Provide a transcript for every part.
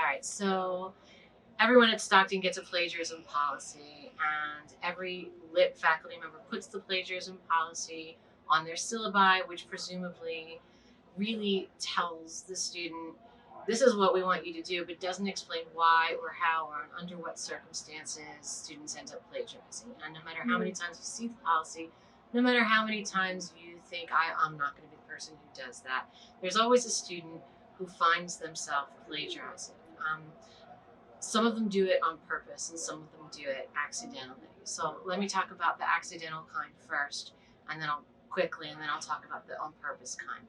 All right, so everyone at Stockton gets a plagiarism policy, and every lit faculty member puts the plagiarism policy on their syllabi, which presumably really tells the student, this is what we want you to do, but doesn't explain why or how or under what circumstances students end up plagiarizing. And no matter how many times you see the policy, no matter how many times you think, I'm not going to be the person who does that, there's always a student who finds themselves plagiarizing. Some of them do it on purpose and some of them do it accidentally. So let me talk about the accidental kind first, and then I'll talk about the on purpose kind.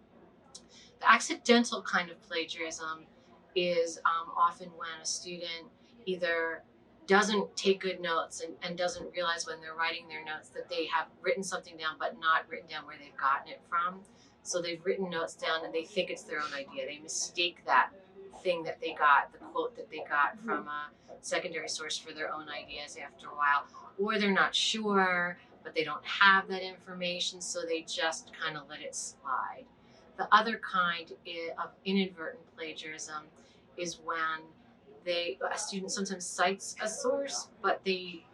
The accidental kind of plagiarism is often when a student either doesn't take good notes and doesn't realize when they're writing their notes that they have written something down but not written down where they've gotten it from. So they've written notes down and they think it's their own idea. They mistake that thing that they got, the quote that they got from a secondary source for their own ideas after a while. Or they're not sure, but they don't have that information, so they just kind of let it slide. The other kind of inadvertent plagiarism is when a student sometimes cites a source, but they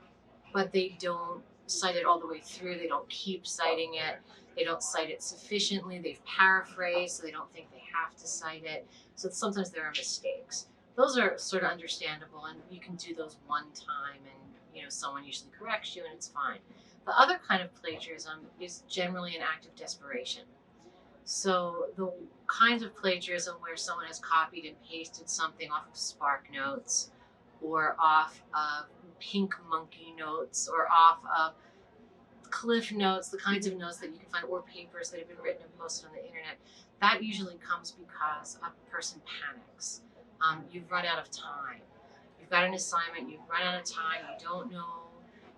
don't cite it all the way through. They don't keep citing it. They don't cite it sufficiently. They've paraphrased, so they don't think they have to cite it. So sometimes there are mistakes. Those are sort of understandable, and you can do those one time, and someone usually corrects you, and it's fine. The other kind of plagiarism is generally an act of desperation. So the kinds of plagiarism where someone has copied and pasted something off of Spark Notes or off of Pink Monkey Notes or off of Cliff Notes, the kinds of notes that you can find, or papers that have been written and posted on the internet, that usually comes because a person panics. You've run out of time. You've got an assignment, you've run out of time, you don't know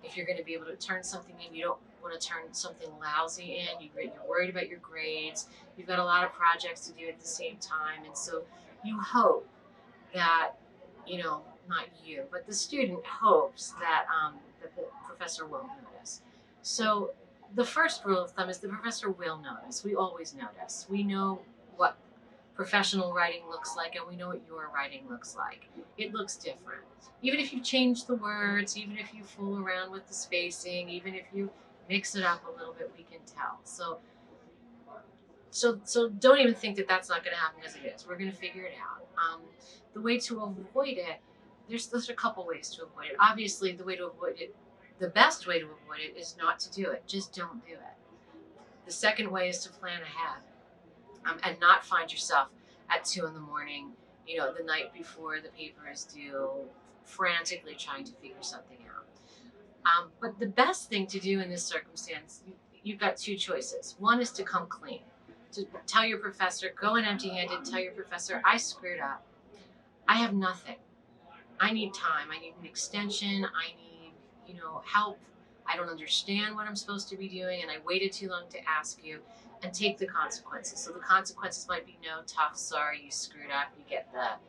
if you're going to be able to turn something in, you don't want to turn something lousy in, you're worried about your grades, you've got a lot of projects to do at the same time, and so you hope that, not you, but the student hopes that the professor won't notice. So the first rule of thumb is the professor will notice. We always notice. We know what professional writing looks like, and we know what your writing looks like. It looks different. Even if you change the words, even if you fool around with the spacing, even if you mix it up a little bit, we can tell. So don't even think that that's not going to happen, because it is. We're going to figure it out. The way to avoid it, there's a couple ways to avoid it. Obviously, the best way to avoid it is not to do it. Just don't do it. The second way is to plan ahead. And not find yourself at 2 a.m, the night before the paper is due, frantically trying to figure something out. But the best thing to do in this circumstance, you've got two choices. One is to come clean, to tell your professor, go in empty-handed, tell your professor, I screwed up. I have nothing. I need time. I need an extension. I need, help. I don't understand what I'm supposed to be doing, and I waited too long to ask you, and take the consequences. So the consequences might be no, tough, sorry, you screwed up, you get the,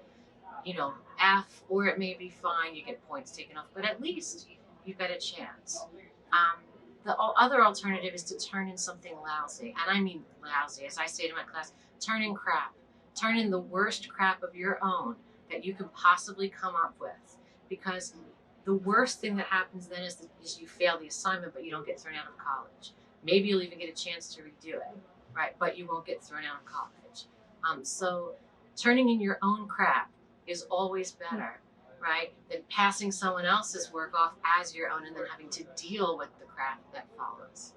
F, or it may be fine, you get points taken off, but at least you've got a chance. The other alternative is to turn in something lousy, and I mean lousy. As I say to my class, turn in crap. Turn in the worst crap of your own that you could possibly come up with, because the worst thing that happens then is you fail the assignment, but you don't get thrown out of college. Maybe you'll even get a chance to redo it, right? But you won't get thrown out of college. So turning in your own crap is always better, right, than passing someone else's work off as your own and then having to deal with the crap that follows.